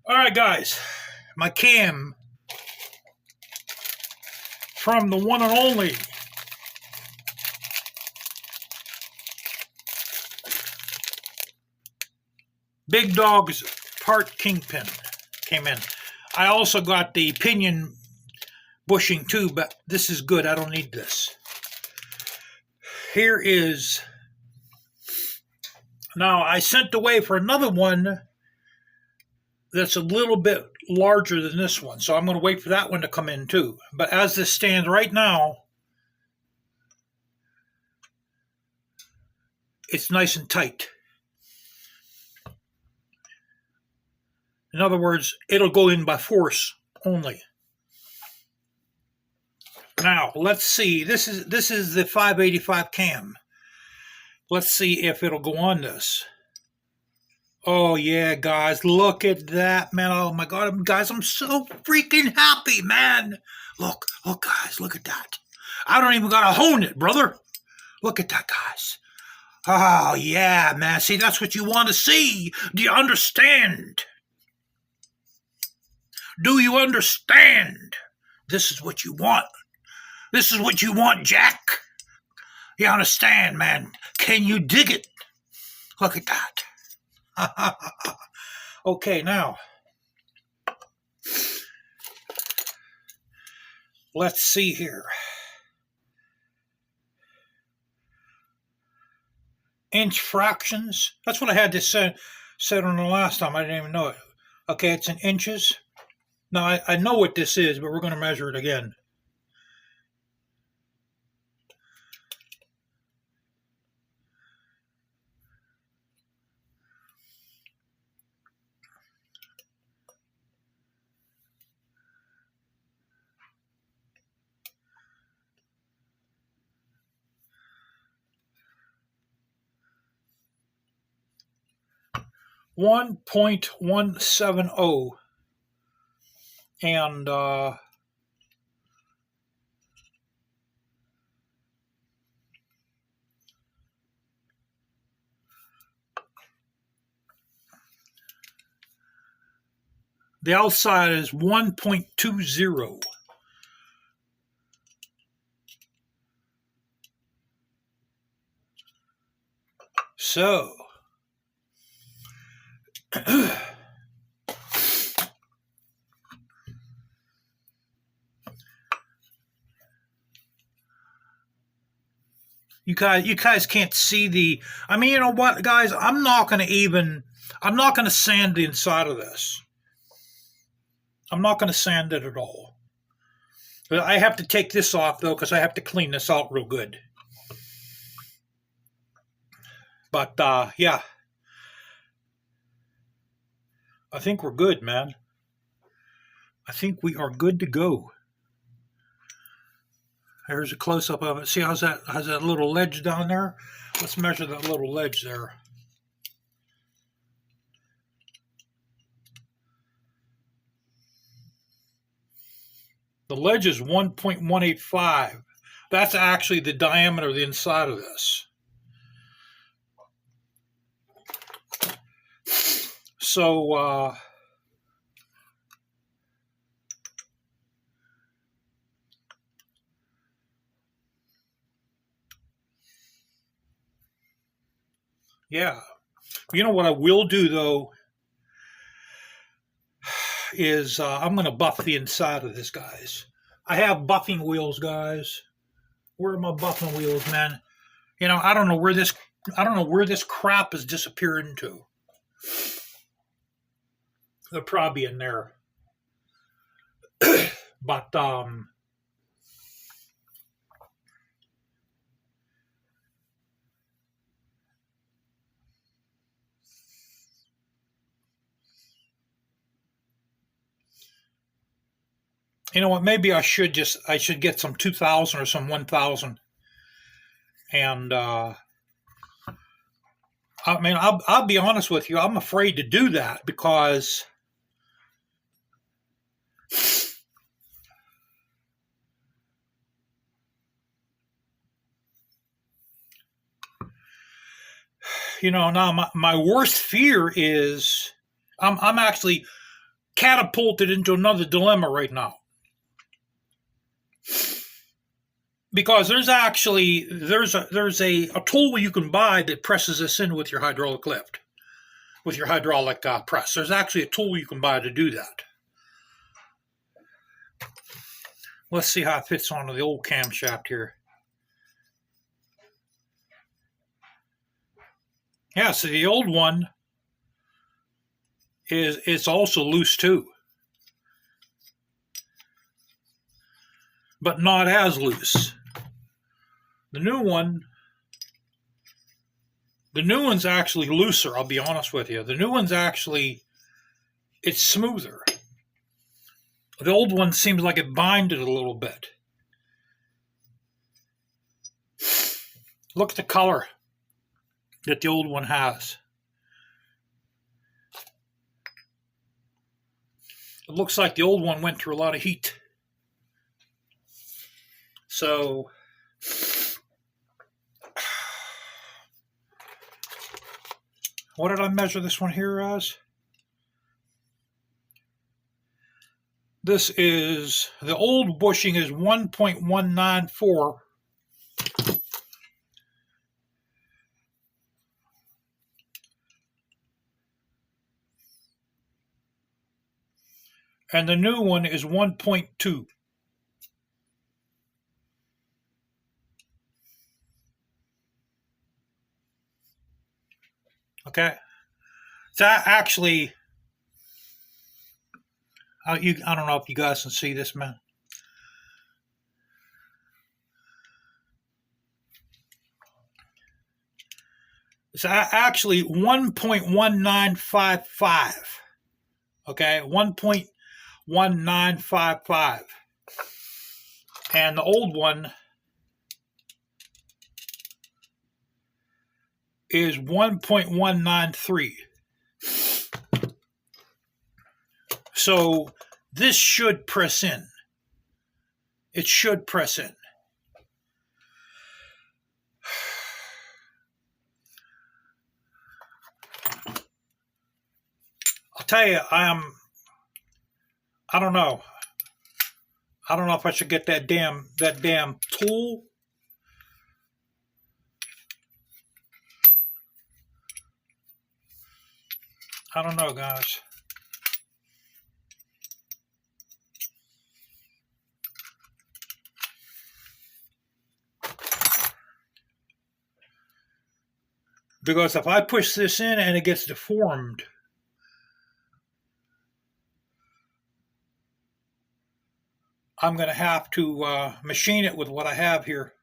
All right, guys, my cam from the one and only Big Dog's Part Kingpin came in. I also got the pinion bushing too, but this is good. I don't need this. Here is, now I sent away for another one that's a little bit larger than this one, so I'm going to wait for that one to come in too. But as this stands right now, it's nice and tight. In other words, it'll go in by force only. Now, let's see. This is the 585 cam. Let's see if it'll go on this. Oh, yeah, guys. Look at that, man. Oh, my God. Guys, I'm so freaking happy, man. Look, guys. Look at that. I don't even got to hone it, brother. Look at that, guys. Oh, yeah, man. See, that's what you want to see. Do you understand? Do you understand? This is what you want. This is what you want, Jack. You understand, man? Can you dig it? Look at that. Okay, now. Let's see here. Inch fractions. That's what I had this said on the last time. I didn't even know it. Okay, it's in inches. Now, I know what this is, but we're going to measure it again. .170, and the outside is 1.20. So you guys can't see the, I mean, you know what, guys, I'm not going to sand the inside of this. I'm not going to sand it at all. But I have to take this off though, because I have to clean this out real good. But yeah, I think we're good, man. I think we are good to go. Here's a close-up of it. See how's that little ledge down there? Let's measure that little ledge there. The ledge is 1.185. That's actually the diameter of the inside of this. So, yeah. You know what I will do, though, is I'm going to buff the inside of this, guys. I have buffing wheels, guys. Where are my buffing wheels, man? You know, I don't know where this crap has disappeared into. They're probably in there. But you know what? Maybe I should get some 2000 or some 1000, and I mean, I'll be honest with you. I'm afraid to do that because you know, now my worst fear is I'm actually catapulted into another dilemma right now. Because there's actually there's a tool you can buy that presses this in with your hydraulic lift, with your hydraulic press. There's actually a tool you can buy to do that. Let's see how it fits onto the old camshaft here. Yeah, so the old one it's also loose too, but not as loose. The new one's actually looser, I'll be honest with you. The new one's actually, it's smoother. The old one seems like it binded a little bit. Look at the color that the old one has. It looks like the old one went through a lot of heat. So, what did I measure this one here as? This is, the old bushing is 1.194. And the new one is 1.2. Okay, so actually, I don't know if you guys can see this, man. It's actually 1.1955. Okay, 1.1955, and the old one is 1.193. So this should press in. It should press in. I'll tell you, I don't know. I don't know if I should get that damn tool. I don't know, guys. Because if I push this in and it gets deformed, I'm going to have to machine it with what I have here.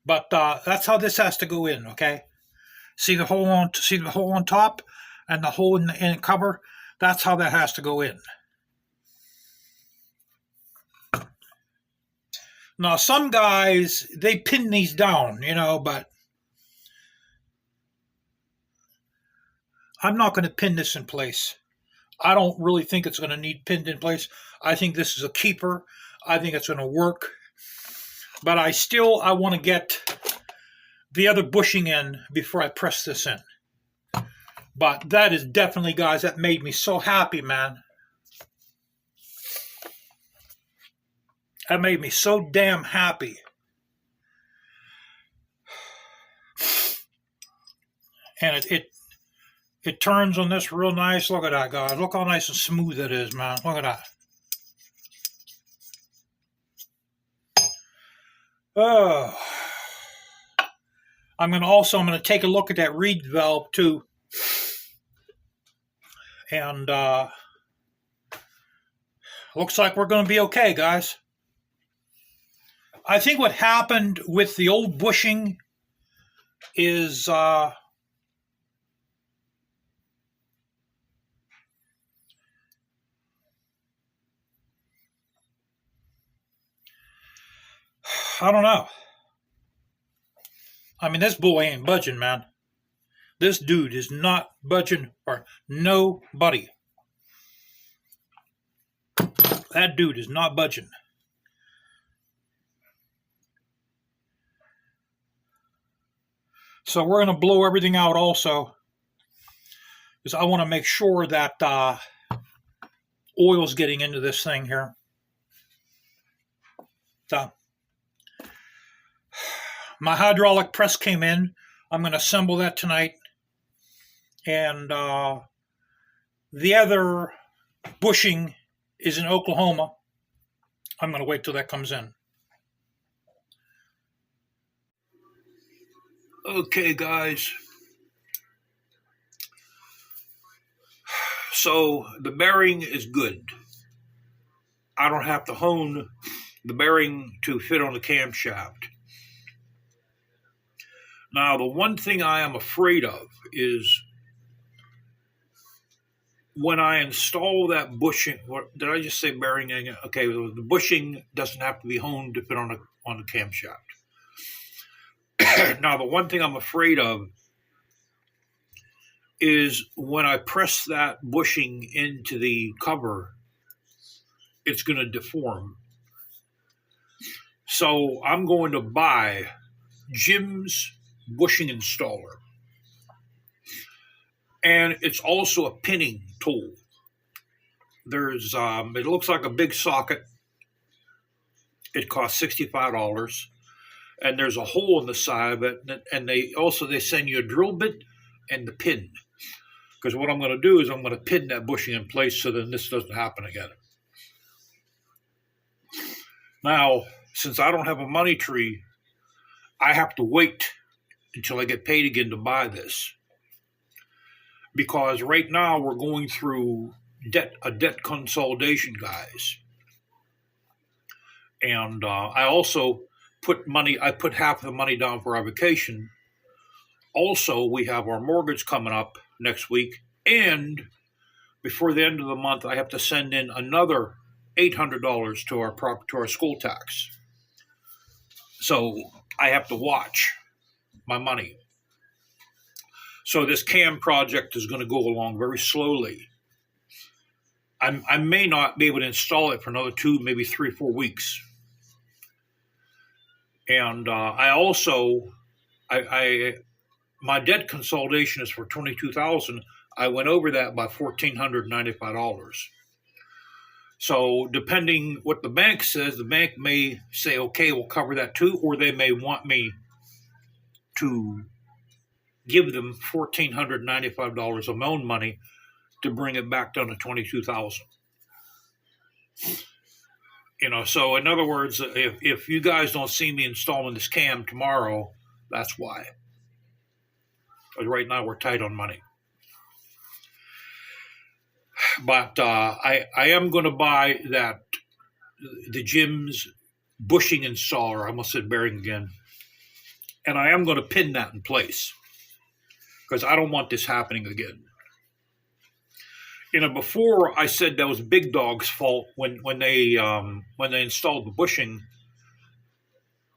But that's how this has to go in, okay? See the hole on top and the hole in the cover? That's how that has to go in. Now, some guys, they pin these down, you know, but I'm not going to pin this in place. I don't really think it's going to need pinned in place. I think this is a keeper. I think it's going to work. But I want to get the other bushing in before I press this in. But that is definitely, guys, that made me so happy, man. That made me so damn happy. And it turns on this real nice. Look at that, guys. Look how nice and smooth it is, man. Look at that. Oh. I'm going to take a look at that reed valve too. And looks like we're going to be okay, guys. I think what happened with the old bushing is I don't know. I mean, this boy ain't budging, man. This dude is not budging for nobody. That dude is not budging. So we're going to blow everything out also, because I want to make sure that oil's getting into this thing here. So my hydraulic press came in. I'm going to assemble that tonight. And the other bushing is in Oklahoma. I'm going to wait till that comes in. Okay, guys. So the bearing is good. I don't have to hone the bearing to fit on the camshaft. Now, the one thing I am afraid of is when I install that bushing. What did I just say? Bearing? Okay, the bushing doesn't have to be honed to fit on the camshaft. Now, the one thing I'm afraid of is when I press that bushing into the cover, it's going to deform. So I'm going to buy Jim's bushing installer. And it's also a pinning tool. There's, it looks like a big socket. It costs $65. And there's a hole in the side of it. And they send you a drill bit and the pin. Because what I'm going to do is I'm going to pin that bushing in place so then this doesn't happen again. Now, since I don't have a money tree, I have to wait until I get paid again to buy this. Because right now we're going through a debt consolidation, guys. And I also put half of the money down for our vacation. Also, we have our mortgage coming up next week. And before the end of the month, I have to send in another $800 to our school tax. So I have to watch my money. So this cam project is going to go along very slowly. I may not be able to install it for another 2, maybe 3, 4 weeks. And my debt consolidation is for $22,000. I went over that by $1,495. So depending what the bank says, the bank may say, okay, we'll cover that too, or they may want me to give them $1,495 of my own money to bring it back down to $22,000. So in other words, if you guys don't see me installing this cam tomorrow, that's why. Because right now we're tight on money. But I am going to buy the Jim's bushing installer. I almost said bearing again. And I am going to pin that in place. Because I don't want this happening again. Before I said that was Big Dog's fault when they installed the bushing,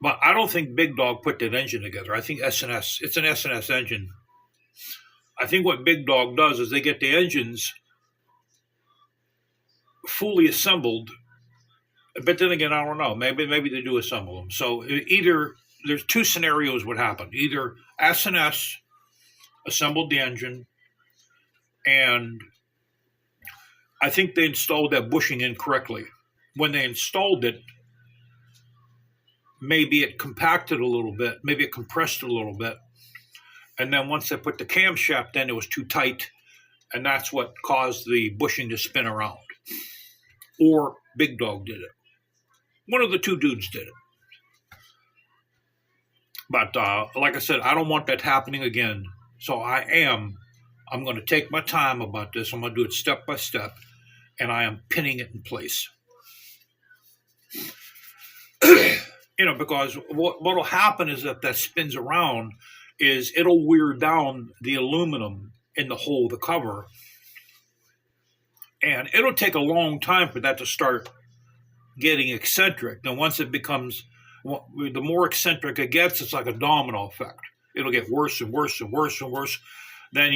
but I don't think Big Dog put that engine together. I think S&S. It's an S&S engine. I think what Big Dog does is they get the engines fully assembled, but then again, I don't know. Maybe they do assemble them. So either there's 2 scenarios would happen. Either S&S assembled the engine, and I think they installed that bushing incorrectly. When they installed it, maybe it compacted a little bit, maybe it compressed a little bit, and then once they put the camshaft in, it was too tight, and that's what caused the bushing to spin around. Or Big Dog did it. One of the 2 dudes did it. But like I said, I don't want that happening again. So I'm going to take my time about this. I'm going to do it step by step, and I am pinning it in place. Because what will happen is if that spins around, is it'll wear down the aluminum in the hole of the cover, and it'll take a long time for that to start getting eccentric. Now, once it becomes, the more eccentric it gets, it's like a domino effect. It'll get worse and worse and worse and worse. Then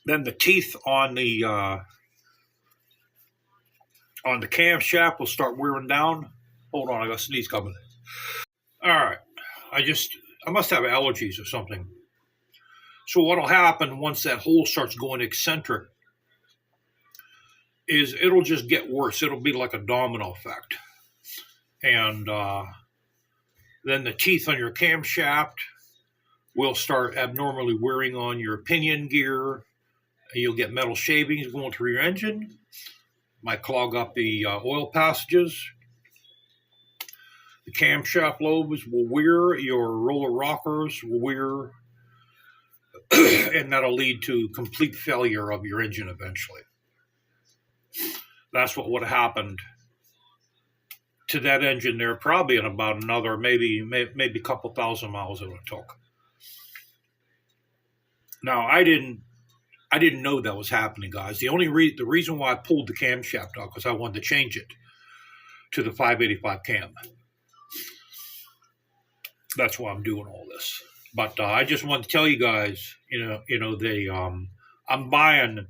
then the teeth on the camshaft will start wearing down. Hold on, I got a sneeze coming. All right, I must have allergies or something. So what'll happen once that hole starts going eccentric is it'll just get worse. It'll be like a domino effect. And then the teeth on your camshaft will start abnormally wearing on your pinion gear. You'll get metal shavings going through your engine. Might clog up the oil passages. The camshaft lobes will wear. Your roller rockers will wear. And that'll lead to complete failure of your engine eventually. That's what would have happened to that engine there, probably in about another maybe a couple thousand miles it would have took. Now I didn't know that was happening, guys. The reason why I pulled the camshaft out because I wanted to change it to the 585 cam. That's why I'm doing all this. But I just want to tell you guys, I'm buying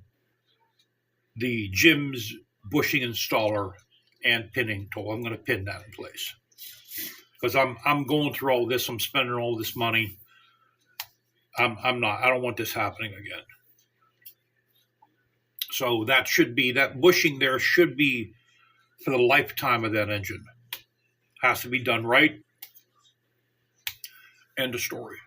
the Jim's bushing installer and pinning tool. I'm going to pin that in place because I'm going through all this. I'm spending all this money. I don't want this happening again. So that bushing there should be for the lifetime of that engine. Has to be done right. End of story.